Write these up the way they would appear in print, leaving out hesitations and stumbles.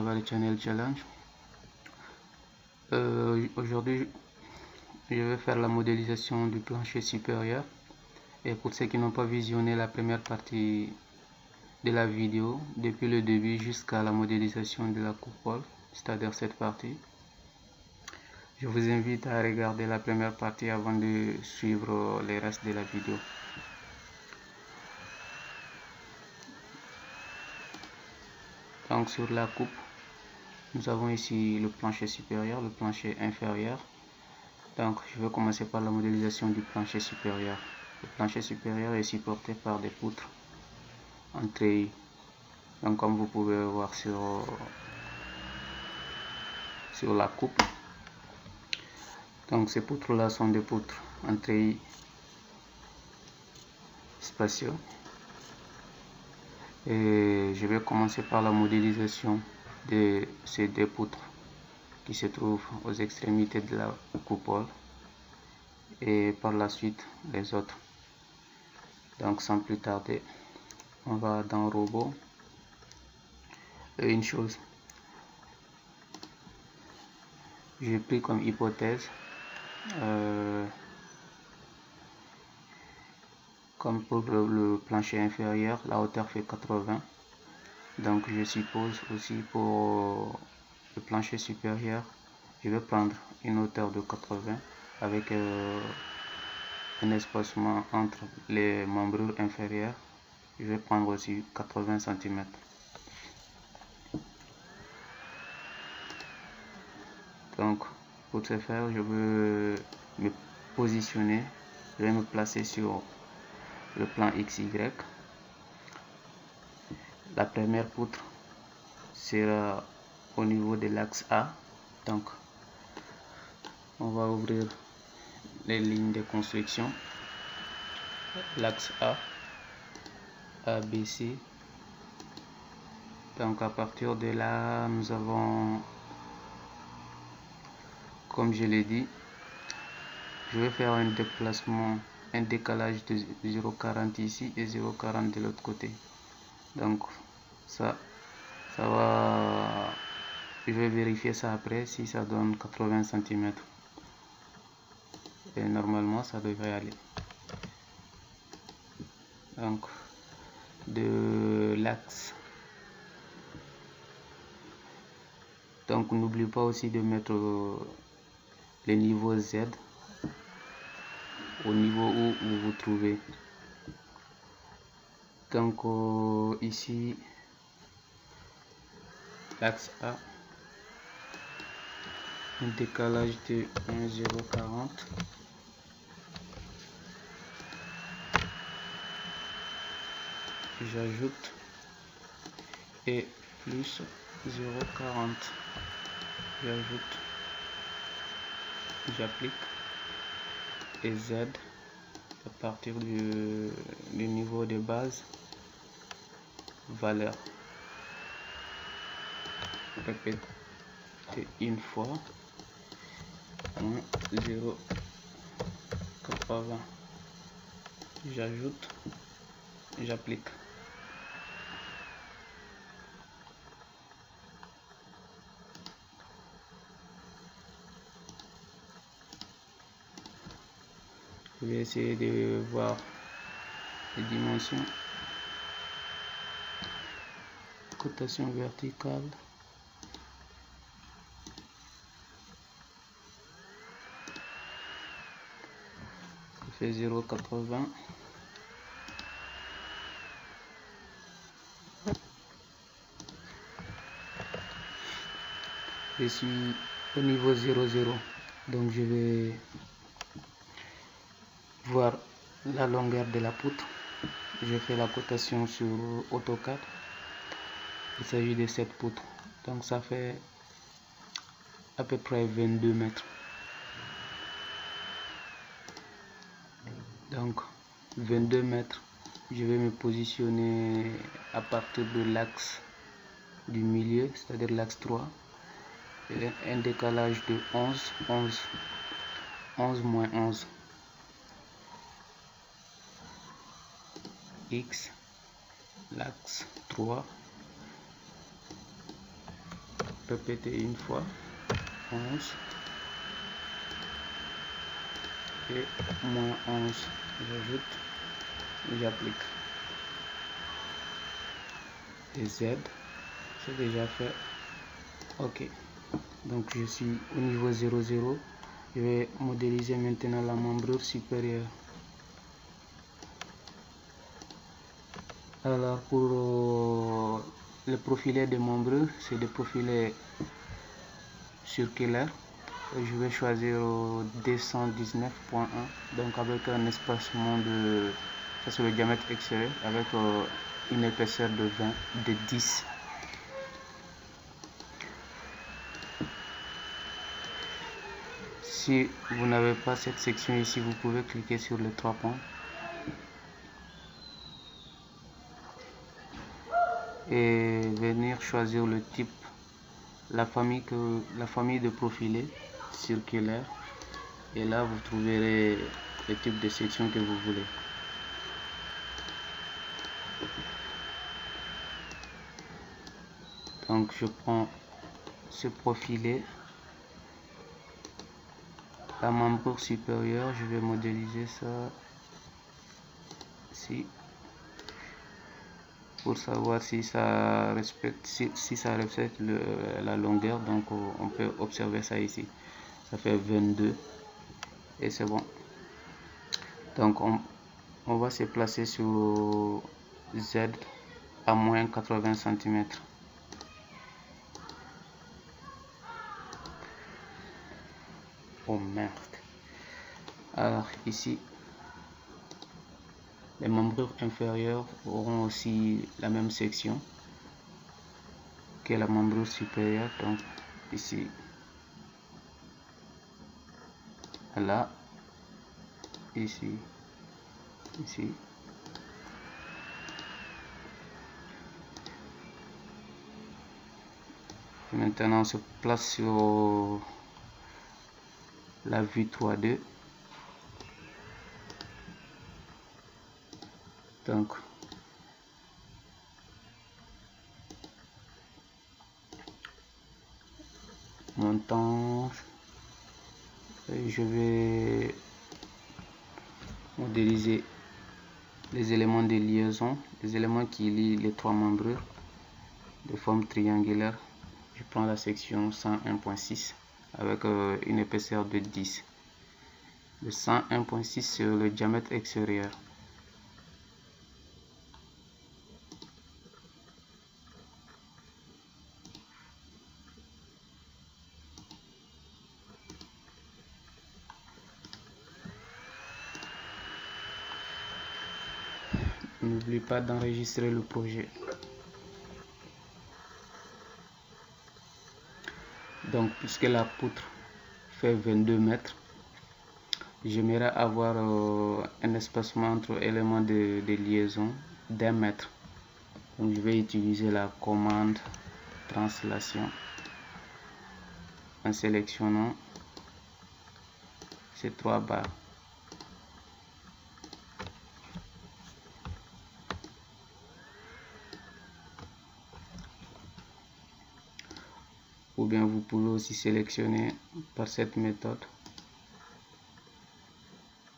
Valley Channel Challenge. Aujourd'hui, je vais faire la modélisation du plancher supérieur. Et pour ceux qui n'ont pas visionné la première partie de la vidéo, depuis le début jusqu'à la modélisation de la coupole, c'est-à-dire cette partie, je vous invite à regarder la première partie avant de suivre les restes de la vidéo. Donc sur la coupe, nous avons ici le plancher supérieur, le plancher inférieur. Donc je vais commencer par la modélisation du plancher supérieur. Le plancher supérieur est supporté par des poutres en treillis. Donc comme vous pouvez voir sur la coupe. Donc ces poutres là sont des poutres en treillis spatiaux. Et je vais commencer par la modélisation de ces deux poutres qui se trouvent aux extrémités de la coupole et par la suite les autres. Donc sans plus tarder, on va dans robot. Et une chose, j'ai pris comme hypothèse, comme pour le plancher inférieur, la hauteur fait 80. Donc je suppose aussi pour le plancher supérieur, je vais prendre une hauteur de 80 avec un espacement entre les membrures inférieures. Je vais prendre aussi 80 cm. Donc pour ce faire, je veux me positionner, je vais me placer sur le plan XY. La première poutre sera au niveau de l'axe A. Donc on va ouvrir les lignes de construction. L'axe A, ABC. Donc à partir de là, nous avons, comme je l'ai dit, je vais faire un déplacement, un décalage de 0,40 ici et 0,40 de l'autre côté. Donc ça va, je vais vérifier ça après si ça donne 80 cm. Et normalement ça devrait aller. Donc de l'axe, donc n'oublie pas aussi de mettre le niveau Z au niveau où vous vous trouvez. Donc ici l'axe A, un décalage de 1,040. J'ajoute et plus 0,40. J'ajoute, j'applique et Z à partir du niveau de base, valeur. Répétez une fois, 0,80. J'ajoute, j'applique. Je vais essayer de voir les dimensions. Cotation verticale. Ça fait 0,80. Je suis au niveau 0,0. Donc je vais voir la longueur de la poutre. Je fais la cotation sur AutoCAD. Il s'agit de cette poutre. Donc ça fait à peu près 22 mètres. Donc 22 mètres. Je vais me positionner à partir de l'axe du milieu, c'est-à-dire l'axe 3. Et un décalage de 11 moins 11. X, l'axe 3, répéter une fois, 11 et moins 11, j'ajoute, j'applique. Et Z, c'est déjà fait. Ok, donc je suis au niveau 0, 0. Je vais modéliser maintenant la membrure supérieure. Alors pour le profilé de membrure, c'est des profilés circulaires. Je vais choisir 219.1, donc avec un espacement de, ça c'est le diamètre extérieur, avec une épaisseur de 10. Si vous n'avez pas cette section ici, vous pouvez cliquer sur les 3 points et venir choisir le type, la famille de profilés circulaires, et là vous trouverez le type de section que vous voulez. Donc je prends ce profilé, la membrure supérieure, je vais modéliser ça ici pour savoir si ça respecte, si ça respecte la longueur. Donc on peut observer ça ici, ça fait 22 et c'est bon. Donc on va se placer sur Z à moins 80 cm. Oh merde. Alors ici, les membrures inférieures auront aussi la même section que la membrure supérieure. Donc ici, là, ici, ici. Et maintenant on se place sur la vue 3D. Donc montant, je vais modéliser les éléments de liaison, les éléments qui lient les 3 membrures de forme triangulaire. Je prends la section 101.6 avec une épaisseur de 10. Le 101.6 sur le diamètre extérieur. N'oublie pas d'enregistrer le projet. Donc puisque la poutre fait 22 mètres, j'aimerais avoir un espacement entre éléments de liaison d'1 mètre. Donc je vais utiliser la commande translation en sélectionnant ces 3 barres. Ou bien vous pouvez aussi sélectionner par cette méthode,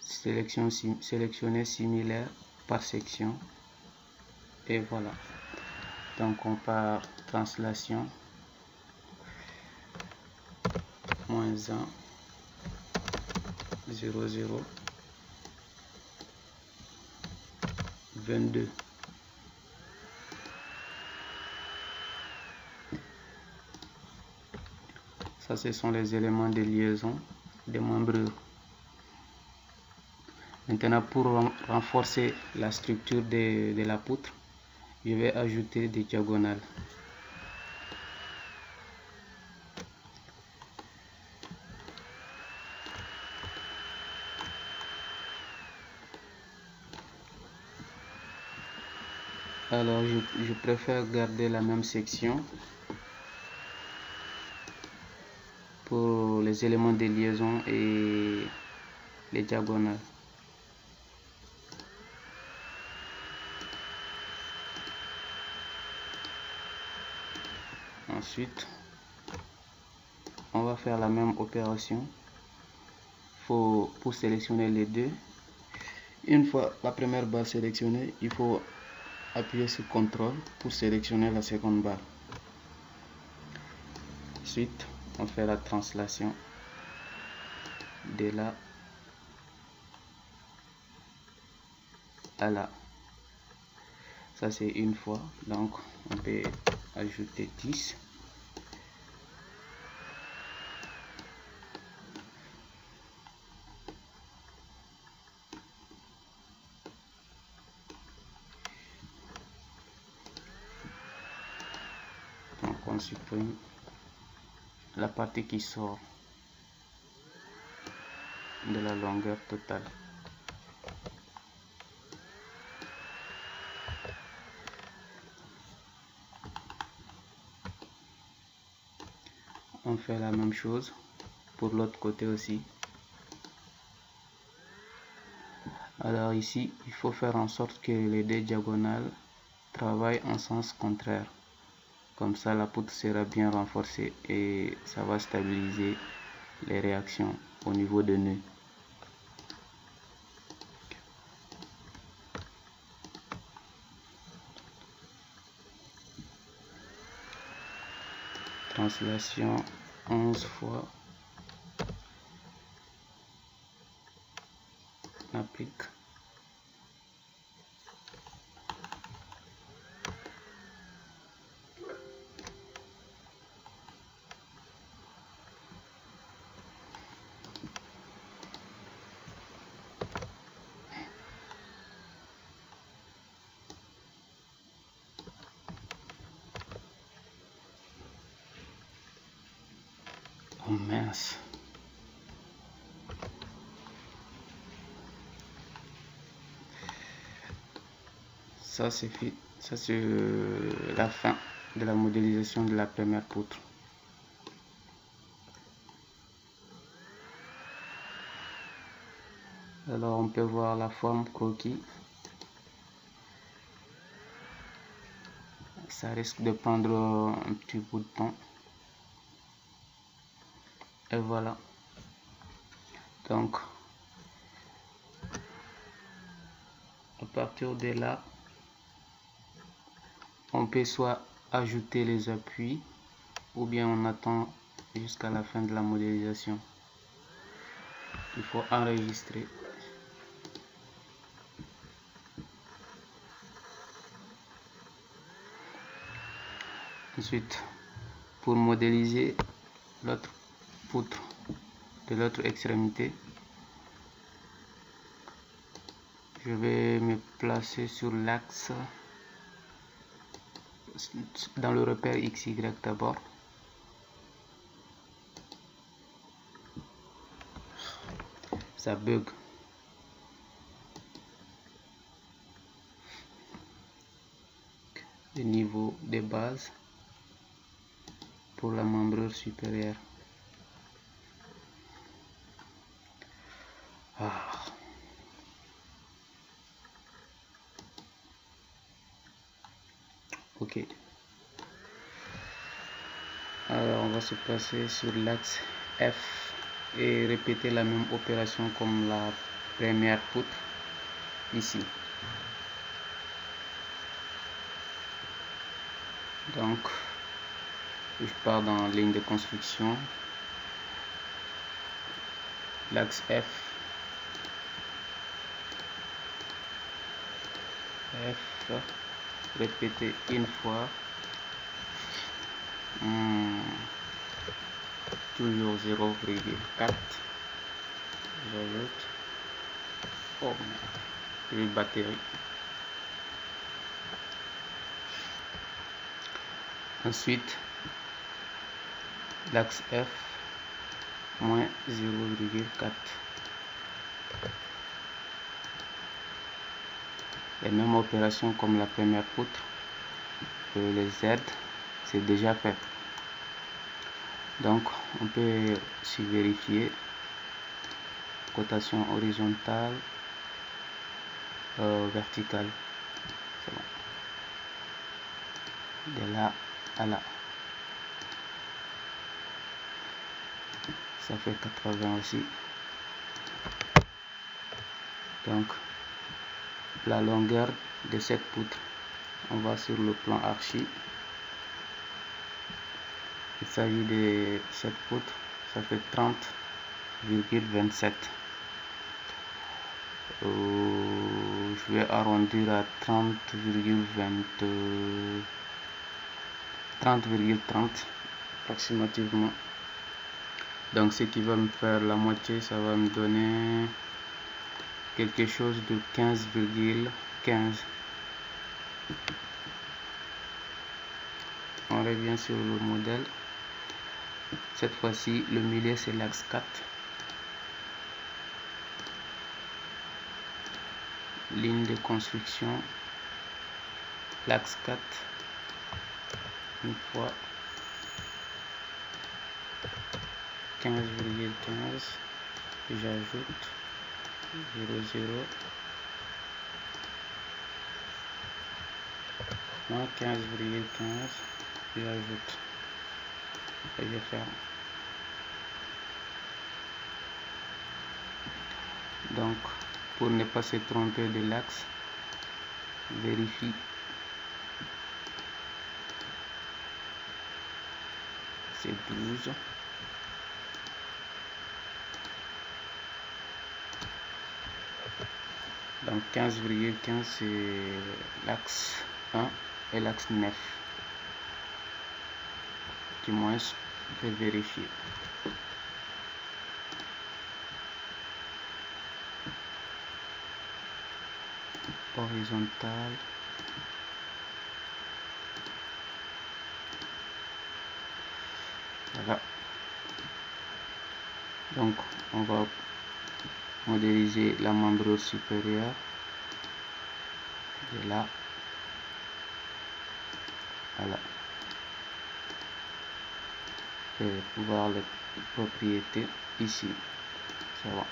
sélectionner similaire par section, et voilà. Donc on part translation -1 0 0 22. Ça, ce sont les éléments de liaison des membrures. Maintenant, pour renforcer la structure de la poutre, je vais ajouter des diagonales. Alors, je préfère garder la même section pour les éléments de liaison et les diagonales. Ensuite, on va faire la même opération pour sélectionner les deux. Une fois la première barre sélectionnée, il faut appuyer sur CTRL pour sélectionner la seconde barre. Ensuite, on fait la translation de là à là. Ça c'est une fois, donc on peut ajouter 10. Donc on supprime la partie qui sort de la longueur totale. On fait la même chose pour l'autre côté aussi. Alors ici, il faut faire en sorte que les deux diagonales travaillent en sens contraire. Comme ça, la poutre sera bien renforcée et ça va stabiliser les réactions au niveau de nœud. Translation 11 fois. On applique. Oh mince. Ça c'est fait. Ça c'est la fin de la modélisation de la première poutre. Alors on peut voir la forme croquis. Ça risque de prendre un petit bout de temps. Et voilà. Donc à partir de là, on peut soit ajouter les appuis ou bien on attend jusqu'à la fin de la modélisation. Il faut enregistrer. Ensuite, pour modéliser l'autre poutre de l'autre extrémité, je vais me placer sur l'axe dans le repère XY d'abord. Ça bug. Le niveau de base pour la membrure supérieure. Ok. Alors on va se placer sur l'axe F et répéter la même opération comme la première poutre ici. Donc je pars dans la ligne de construction, l'axe F, répéter une fois, toujours 0,4, j'ajoute, oh une batterie. Ensuite l'axe F, moins 0,4. Les mêmes opérations comme la première poutre. Les Z, c'est déjà fait. Donc on peut aussi vérifier rotation horizontale, verticale. C'est bon. De là à là. ça fait 80 aussi. Donc la longueur de cette poutre, on va sur le plan archi. Il s'agit de cette poutre, ça fait 30,27. Je vais arrondir à 30,30 approximativement. Donc ce qui va me faire la moitié, ça va me donner quelque chose de 15,15. On revient sur le modèle. Cette fois-ci, le milieu c'est l'axe 4. Ligne de construction, l'axe 4, une fois 15,15, j'ajoute 0,0, non 15,15, j'ajoute et je ferme. Donc pour ne pas se tromper de l'axe, vérifie. C'est 12. Donc 15,15 c'est l'axe 1 et l'axe 9. Du moins, je vais vérifier. Horizontal. Voilà. Donc on va modéliser la membrure supérieure de là. Voilà. Et voir les propriétés ici. Ça va.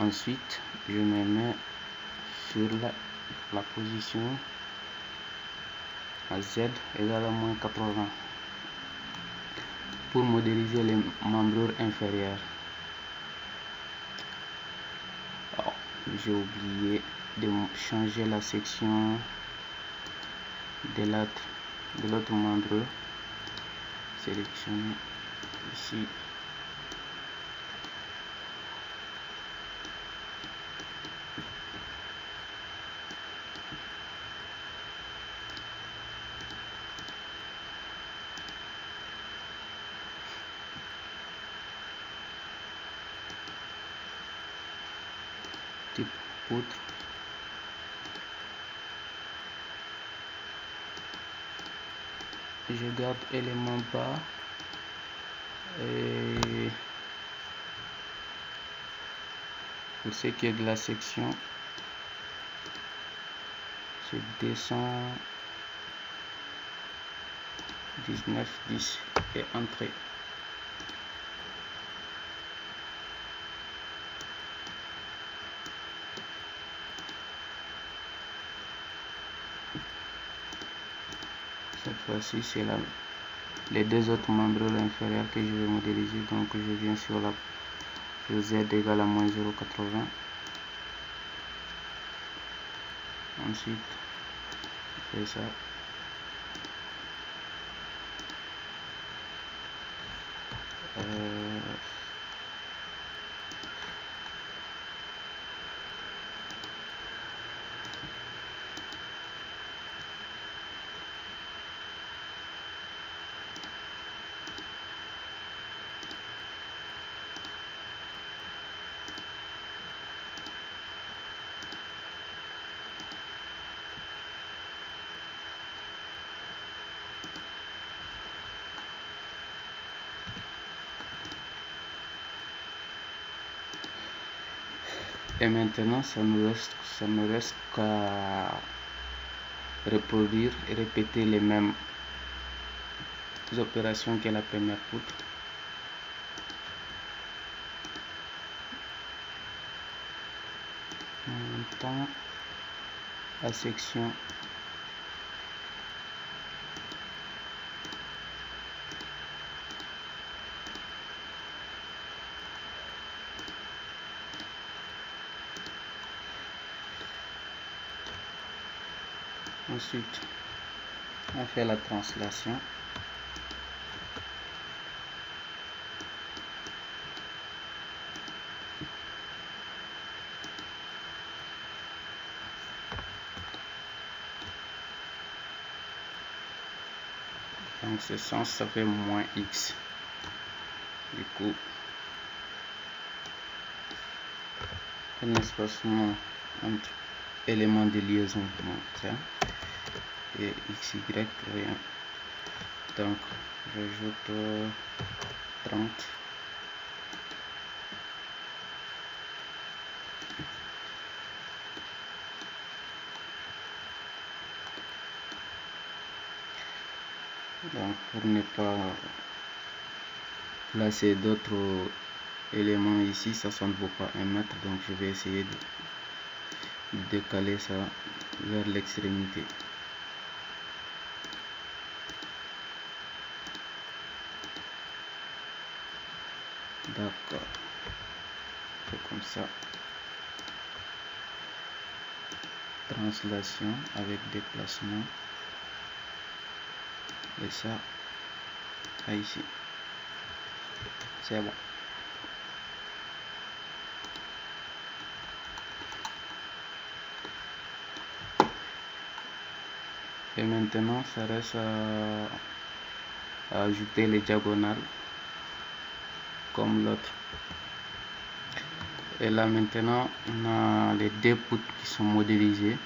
Ensuite, je me mets sur la position à Z égale à moins 80 pour modéliser les membrures inférieures. J'ai oublié de changer la section de l'autre membrure. Sélectionner ici. Type poutre. Je garde élément bas et pour ce qui est de la section, je descends 19,10 et entrée. Cette fois-ci, c'est les deux autres membrures inférieures que je vais modéliser. Donc je viens sur Z égale à moins 0,80. Ensuite, je fais ça. Et maintenant, ça me reste qu'à reproduire et répéter les mêmes opérations que la première poutre. En même temps, la section Ensuite, on fait la translation. Donc ce sens, ça fait moins x. Du coup, un espacement entre éléments de liaison, donc ça, et xy, rien. Donc j'ajoute 30. Donc pour ne pas placer d'autres éléments ici, ça ne vaut pas 1 mètre, donc je vais essayer de décaler ça vers l'extrémité. D'accord, c'est comme ça. Translation avec déplacement, et ça à ici, c'est bon. Et maintenant ça reste à ajouter les diagonales comme l'autre. Et là maintenant on a les deux poutres qui sont modélisées.